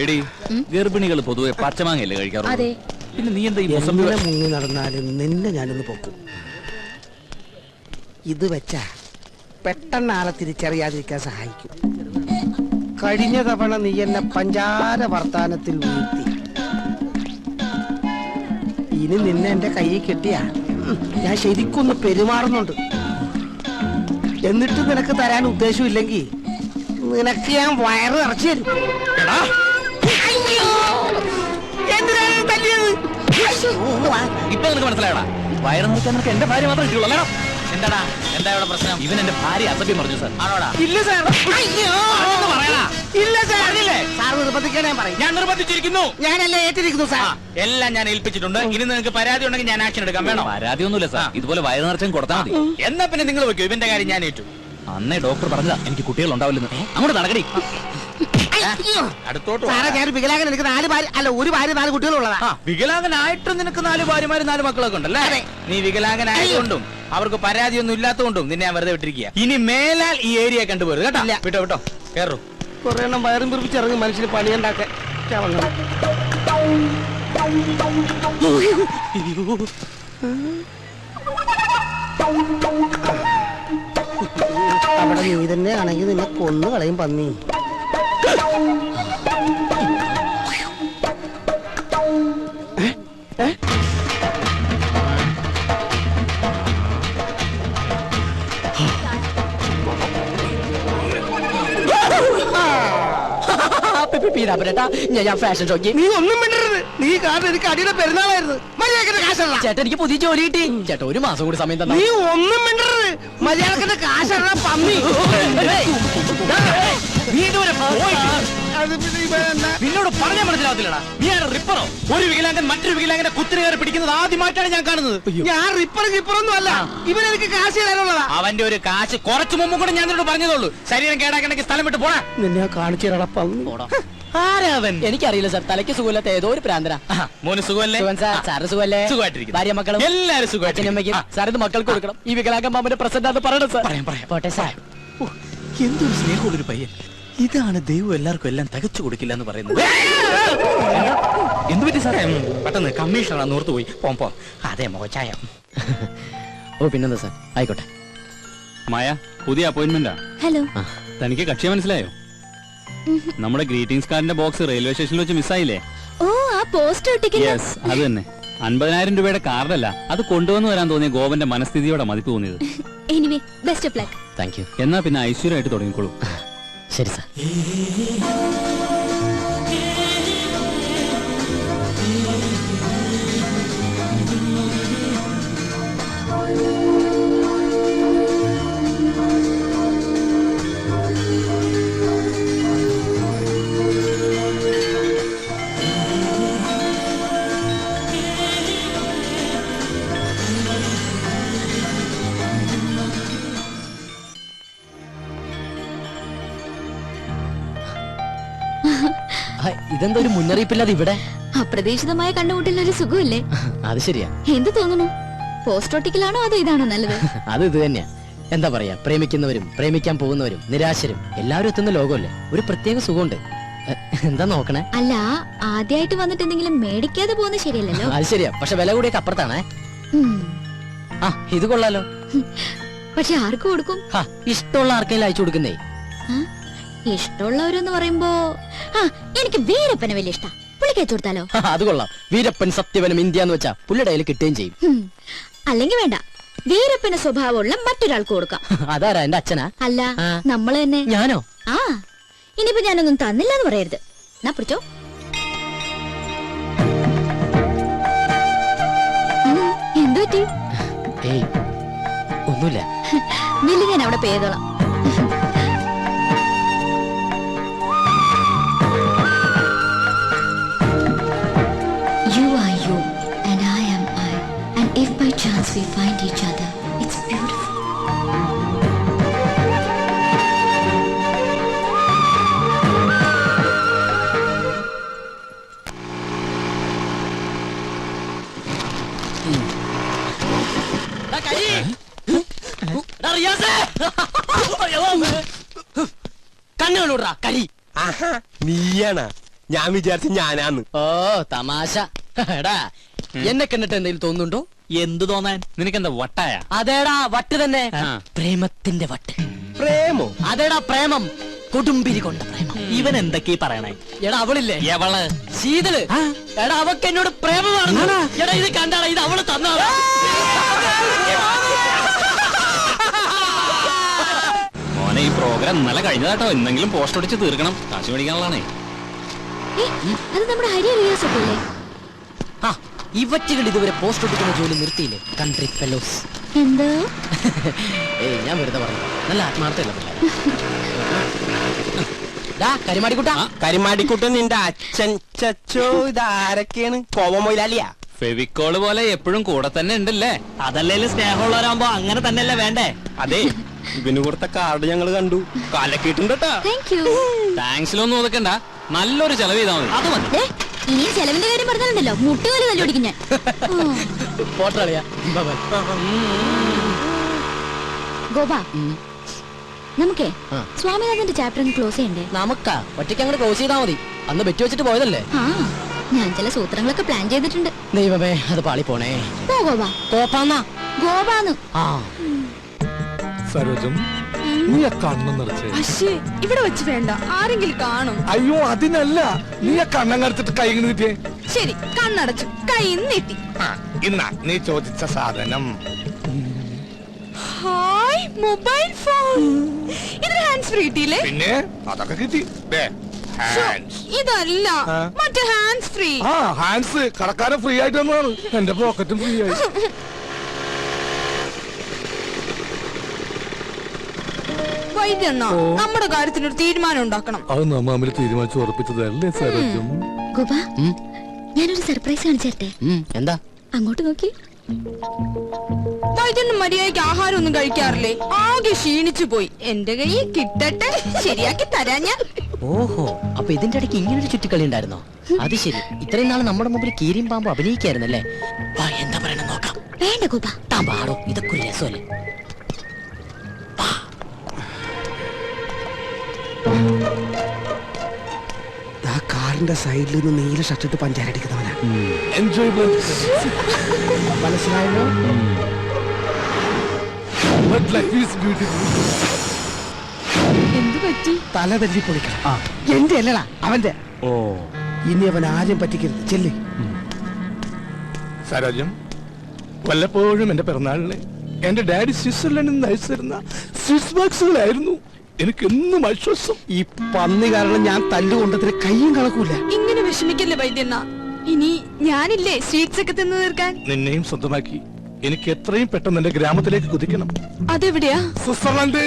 എടി ഗർഭിണികൾ പൊതുവെ പച്ചമാങ്ങയല്ലേ കഴിക്കാറുള്ളത്? പിന്നെ നീ എന്താ ഈ മുങ്ങി നടന്നാലും നിന്നെ ഞാനൊന്ന് പൊക്കും. ഇത് വെച്ചാ പെട്ടെന്ന് ആളെ തിരിച്ചറിയാതിരിക്കാൻ സഹായിക്കും. കഴിഞ്ഞ തവണ നീ എന്നെ പഞ്ചാര വർത്താനത്തിൽ വീഴ്ത്തി. ഇനി നിന്നെ എന്റെ കയ്യിൽ കെട്ടിയാ ഞാൻ ശരിക്കൊന്ന് പെരുമാറുന്നുണ്ട്. എന്നിട്ട് നിനക്ക് തരാൻ ഉദ്ദേശമില്ലെങ്കിൽ നിനക്ക് ഞാൻ വയറ് നിറച്ചു തരും. ഇപ്പൊ നിനക്ക് മനസ്സിലായടാ, വയറ് നിറക്കാൻ നിനക്ക് എന്റെ ഭാര്യ മാത്രമേ കിട്ടുള്ളൂ. എന്താടാ, എന്താ ഇവിടെ പ്രശ്നം? ഇവൻ എന്റെ ഭാര്യ അസഭ്യം പറഞ്ഞു സാർ. ആണോടാ? ഇല്ല സാർ. ഇല്ല സാർ. സാർ നിർബന്ധിക്കാൻ ഞാൻ പറയും. ഞാൻ നിർബന്ധിച്ചിരിക്കുന്നു. ഞാനല്ലേ ഏറ്റിരിക്കുന്നു സാർ. എല്ലാം ഞാൻ ഏൽപ്പിച്ചിട്ടുണ്ട്. ഇനി നിങ്ങൾക്ക് പരാതി ഉണ്ടെങ്കിൽ ഞാൻ ആക്ഷൻ എടുക്കാം. വേണോ? പരാതി ഒന്നുമില്ല സാർ, ഇതുപോലെ വയറ് നിറച്ചും കൊടുത്താൽ മതി. എന്നാ പിന്നെ നിങ്ങൾ വെക്കൂ, ഇവന്റെ കാര്യം ഞാൻ ഏറ്റു. അന്നേ ഡോക്ടർ പറഞ്ഞതാ എനിക്ക് കുട്ടികൾ ഉണ്ടാവില്ലെന്ന്. അങ്ങോട്ട് നടക്കടി. അടുത്തോട്ട് ഞാൻ വികലാംഗൻ. എനിക്ക് 4 ഭാര്യ അല്ല, ഒരു ഭാര്യ 4 കുട്ടികളുള്ളതാ. വികലാംഗനായിട്ടും നിനക്ക് 4 ഭാര്യമാരും 4 മക്കളൊക്കെ ഉണ്ടല്ലേ? നീ വികലാംഗനായതുകൊണ്ടും അവർക്ക് പരാതിയൊന്നും ഇല്ലാത്തതുകൊണ്ടും നിന്നെ ഞാൻ വെറുതെ വിട്ടിരിക്കുക. ഇനി മേലാൽ ഈ ഏരിയ കണ്ടുപോരുത് കേട്ടോ. വിട്ടോ വിട്ടോ, കേറൂ. കുറെ എണ്ണം വയറും പിറിപ്പിച്ചിറങ്ങി മനുഷ്യന് പണിയുണ്ടാക്കാൻ. അവിടെ നീ തന്നെ ആണെങ്കിൽ നിന്നെ കൊന്നു കളയും പന്നി. ഞാൻ ഫാഷൻ ഷോക്ക്. നീ ഒന്നും മിണ്ടരുത്. നീ കാരണം എനിക്ക് അടിയുടെ പെരുന്നാളായിരുന്നു. മര്യാദക്കിന്റെ കാശല്ല. ചേട്ടാ എനിക്ക് പുതിയ ജോലി കിട്ടി. ചേട്ടാ 1 മാസം കൂടി സമയം തന്നെ. നീ ഒന്നും മിണ്ടരുത്. മര്യാദക്കിന്റെ കാശല്ല പന്നി. നിന്നോട് പറഞ്ഞാൽ മനസ്സിലാവത്തില്ലടാ. നീ ആണ് റിപ്പറോ? ഒരു വികലാംഗൻ മറ്റൊരു വികലാംഗനെ കുത്തിരി പിടിക്കുന്നത് ആദ്യമായിട്ടാണ് ഞാൻ കാണുന്നത്. ഞാൻ റിപ്പറൊന്നും അല്ല. ഇവനെനിക്ക് കാശ് തരാനുള്ളതാ. അവന്റെ ഒരു കാശ് കുറച്ചു മുമ്പ് കൂടെ ഞാൻ നിന്നോട് പറഞ്ഞതോളൂ. ശരീരം കേടാക്കണമെങ്കിൽ സ്ഥലം വിട്ട് പോടാ. നിന്നെ കാണിച്ചു തരാടാ പന്നി. ആരാവൻ? എനിക്കറിയില്ല സാർ. തലയ്ക്ക് സുഖമില്ലാത്ത ഏതോ ഒരു പ്രാന്തന. മോന് സുഖമല്ലേ? സാറ് സുഖമല്ലേ? സുഖമായിട്ടിരിക്കുന്നു. ഭാര്യ മക്കളും എല്ലാരും സുഖമായിട്ടിരിക്കും. സാർ ഇത് മക്കൾക്ക് കൊടുക്കണം. ഈ വികലാംഗൻ മാമന്റെ പ്രസന്റ് ആണ് പറയണം സാർ. പോട്ടെ സാർ. എന്തൊരു സ്നേഹമുള്ളൊരു പയ്യൻ. ഇതാണ് ദൈവം എല്ലാവർക്കും എല്ലാം തികച്ചു കൊടുക്കില്ല എന്ന് പറയുന്നത്. എന്ത് പറ്റി സാറേ? പെട്ടെന്ന് കമ്മീഷണറാണ് ഓർത്തു പോയി. പോ. അതെ മോച്ചായ. ഓ പിന്നെന്താ സാർ, ആയിക്കോട്ടെ. മായ, പുതിയ അപ്പോയിന്റ്മെന്റാ. ഹലോ. തനിക്ക് കക്ഷിയെ മനസ്സിലായോ? നമ്മുടെ ഗ്രീറ്റിംഗ്സ് കാർഡിന്റെ ബോക്സ് റെയിൽവേ സ്റ്റേഷനിൽ വെച്ച് മിസ്സായില്ലേ? ഓ, ആ പോസ്റ്റർ ഒട്ടിക്കുന്ന. യെസ്, അത് തന്നെ. 50,000 രൂപയുടെ കാർഡല്ല, അത് കൊണ്ടുവന്ന് വരാൻ തോന്നിയ ഗോപന്റെ മനസ്ഥിതിയോടെ മതിപ്പ് തോന്നിയത്. Anyway, best of luck. Thank you. എന്നാ പിന്നെ ഐശ്വര്യമായിട്ട് തുടങ്ങിക്കോളൂ. ശരി സാർ. ഇതെന്താ ഒരു മുന്നറിയിപ്പില്ലാതെ ഇവിടെ? അപ്രതീക്ഷിതമായ കണ്ടുമുട്ടൽ ഒരു സുഖമല്ലേ? അത് ശരിയാ. എന്ത് തോന്നുന്നു? പോസ്റ്റ് ഒട്ടിക്കലാണോ അതോ ഇതാണോ നല്ലത്? അത് ഇത് തന്നെയാ. എന്താ പറയാ, പ്രേമിക്കുന്നവരും പ്രേമിക്കാൻ പോകുന്നവരും നിരാശരും എല്ലാവരും എത്തുന്ന ലോകമല്ലേ. ഒരു പ്രത്യേക സുഖമുണ്ട്. എന്താ നോക്കണേ? അല്ല, ആദ്യമായിട്ട് വന്നിട്ട് എന്തെങ്കിലും മേടിക്കാതെ പോകുന്നത് ശരിയല്ലല്ലോ. അത് ശരിയാ, പക്ഷെ വില കൂടിയൊക്കെ അപ്പുറത്താണേ. ആ, ഇത് കൊള്ളാലോ. പക്ഷെ ആർക്ക് കൊടുക്കും? ഇഷ്ടമുള്ള ആർക്കെങ്കിലും അയച്ചു കൊടുക്കുന്നേ. ഇഷ്ടമുള്ളവരെന്ന് പറയുമ്പോ എനിക്ക് വീരപ്പനെ വലിയ ഇഷ്ടം. പുള്ളിക്ക് അയച്ചു കൊടുത്താലോ? അത് കൊള്ളാം. വീരപ്പൻ സത്യവനും ഇന്ത്യ എന്ന് വെച്ചാ പുള്ളിയുടെ കയ്യിൽ കിട്ടുകയും ചെയ്യും. അല്ലെങ്കിൽ വേണ്ട, വീരപ്പന് സ്വഭാവമുള്ള മറ്റൊരാൾക്ക് കൊടുക്കാം. അതാരാ? എന്റെ അച്ഛനാ? അല്ല, നമ്മള് തന്നെ. ഞാനോ? ആ, ഇനിയിപ്പോ ഞാനൊന്നും തന്നില്ല എന്ന് പറയരുത്. എന്നാ പിടിച്ചോ. എന്തു പറ്റി? ഏയ് ഒന്നുമില്ല. നില്ല, ഞാൻ അവിടെ പേതോളാം. You are you and I am I, and if by chance we find each other, it's beautiful. കണ്ണുകളൂടാ കരി. നീയാണ? ഞാൻ വിചാരിച്ച ഞാനാന്ന്. ഓ തമാശ. എടാ എന്നെ കണ്ടിട്ട് എന്തെങ്കിലും തോന്നുന്നുണ്ടോ? എന്ത് തോന്നാൻ? നിനക്കെന്താ വട്ടായ? അതേടാ വട്ട് തന്നെ. ആ. പ്രേമത്തിന്റെ വട്ട്. പ്രേമോ? അതേടാ പ്രേമം. കൊടുമ്പിരി കൊണ്ട പ്രേമം. ഇവൻ എന്തൊക്കെയാ പറയണേ? എടാ അവളില്ലേ എവള്? ശീതള്. എടാ അവക്ക് എന്നോട് പ്രേമമാണ്. എടാ ഇത് കണ്ടാടാ, ഇത് അവള് തന്നാടാ. മോനെ, ഈ പ്രോഗ്രാം ഇന്നലെ കഴിഞ്ഞതാട്ടോ. എന്തെങ്കിലും പോസ്റ്റ് അടിച്ച് തീർക്കണം. കാശ് മേടിക്കാനുള്ളതാണേ. അത് നമ്മുടെ ഹരി റിയാസ് ഒക്കെ അല്ലേ? ആ ഇവറ്റുകൾ ഇതുവരെ പോസ്റ്റ് ഒട്ടിക്കുന്ന ജോലി നിർത്തിയില്ലേ? Country fellows. എന്തോ ഏയ് ഞാൻ വെറുതെ പറഞ്ഞു. നല്ല ആത്മാർത്ഥമല്ല കരിമാടിക്കുട്ടാ. കരിമാടിക്കുട്ടൻ നിന്റെ അച്ഛൻ. ചച്ചോ, ഇതാരൊക്കെയാണ്? കോവമൊയിലാലിയാ? ഫെവിക്കോള് പോലെ എപ്പോഴും കൂടെ തന്നെ ഉണ്ടല്ലേ? അതല്ലേലും സ്നേഹമുള്ളവരാകുമ്പോ അങ്ങനെ തന്നെയല്ലേ വേണ്ടേ? അതെ, ഇവന് കൊടുത്ത കാർഡ് ഞങ്ങൾ കണ്ടു. കാലക്കിട്ടുണ്ട് കേട്ടാ. Thank you. താങ്ക്സിലൊന്നും ഒതുക്കണ്ട, നല്ലൊരു ചെലവ് ചെയ്താൽ മതി. അത് മതി. ഇനി ചെലവിന്റെ കാര്യം പറഞ്ഞാലുണ്ടല്ലോ മുട്ടുകാലി തല്ലോടിക്കും ഞാൻ. പോട്ടളിയാ. ഗോപ, നമുക്കേ ആ. സ്വാമിനാഥന്റെ ചാപ്റ്റർ ക്ലോസ് ചെയ്യണ്ടേ? നമുക്കാ ഒറ്റയ്ക്ക് അങ്ങോട്ട് ക്ലോസ് ചെയ്താൽ മതി. അന്ന് ബെറ്റ് വെച്ചിട്ട് പോയതല്ലേ? ആ, ഞാൻ ചില സൂത്രങ്ങളൊക്കെ പ്ലാൻ ചെയ്തിട്ടുണ്ട്. ദൈവമേ, അത് പാളി പോണേ. പോ ഗോപ. കോപ്പാന്നാ. ഗോപാന്ന്. ആ സരോജം, നീ ആ കണ്ണു നിറച്ചേ. അശ്ശേ, ഇവിടെ വെച്ച് വേണ്ട, ആരെങ്കിലും കാണും. അയ്യോ അതിനല്ല, നീ ആ കണ്ണങ്ങടച്ചിട്ട് കൈ നീട്ടിയേ. ശരി, കണ്ണടച്ചു, കൈ നീട്ടി. ഇന്നാ നീ ചോദിച്ച സാധനം. Hi, mobile phone. ഇത് ഹാൻഡ്സ് ഫ്രീ കിട്ടിയില്ലേ? പിന്നെ അതൊക്കെ കിട്ടി. ദേ, hands. ഇതല്ല, ആ. മറ്റേ ഹാൻഡ്സ് ഫ്രീ. ആ ഹാൻഡ്സ് കടക്കാരൻ ഫ്രീ ആയിട്ട് തന്നതാണ്. എന്റെ പോക്കറ്റും ഫ്രീ ആയി. വൈദ്യണ്ണ, നമ്മുടെ കാര്യത്തിനൊരു തീരുമാനം ഉണ്ടാക്കണം. അത് നമ്മ തമ്മിൽ തീരുമാനിച്ചു ഉറപ്പിച്ചതല്ലേ സരോജം? ഗോപ, ഞാനൊരു സർപ്രൈസ് കാണിച്ചേരട്ടെ. എന്താ? അങ്ങോട്ട് നോക്കി. വൈദ്യണ്ണ മര്യാദയ്ക്ക് ആഹാരം ഒന്നും കഴിക്കാറില്ലേ? ആകെ ക്ഷീണിച്ചു പോയി. എന്റെ കയ്യിൽ കിട്ടട്ടെ, ശരിയാക്കി തരാൻ ഞാൻ. ഓഹോ, അപ്പൊ ഇതിന്റെ ഇടയ്ക്ക് ഇങ്ങനൊരു ചുറ്റിക്കളി ഉണ്ടായിരുന്നോ? അത് ശരി. ഇത്രയും നാൾ നമ്മുടെ മുമ്പിൽ കീരിയും പാമ്പ് അഭിനയിക്കായിരുന്നല്ലേ? വാ, എന്താ പറയണ നോക്കാം. വേണ്ട ഗോപ. താൻ പാടോ, ഇതൊക്കെ ഒരു രസമല്ലേ? ആ കാറിന്റെ സൈഡിൽ നിന്ന് നീല ഷർട്ടിട്ട് പഞ്ചാരടിക്കുന്നവനാ. എൻജോയ്മെന്റ്. മനസ്സിലായല്ലോ? But life is beautiful. എന്ത് പറ്റി? തല തല്ലി പൊളിക്കണം. എന്റെ അല്ലടാ, അവന്റെ. ഓ ഇനി അവൻ ആരും പറ്റിക്കരുത്. ചെല്ല്. സരോജം, വല്ലപ്പോഴും എന്റെ പിറന്നാളിന് എന്റെ ഡാഡി സ്വിറ്റ്സർലൻഡിൽ നിന്ന് അയച്ചിരുന്ന സ്വിസ് ബോക്സുകളായിരുന്നു എനിക്കെന്നും ആശ്വാസം. ഈ പന്നി കാരണം ഞാൻ തല്ലുകൊണ്ടതിന് കയ്യും കണക്കൂല. ഇങ്ങനെ വിഷമിക്കല്ലേ വൈദ്യണ്ണ. ഇനി ഞാനില്ലേ സ്വീറ്റ്സ് ഒക്കെ തിന്നു തീർക്കാൻ. നിന്നെയും സ്വന്തമാക്കി എനിക്ക് എത്രയും പെട്ടെന്ന് എന്റെ ഗ്രാമത്തിലേക്ക് കുതിക്കണം. അതെവിടെയാ? സ്വിറ്റ്സർലൻഡ്.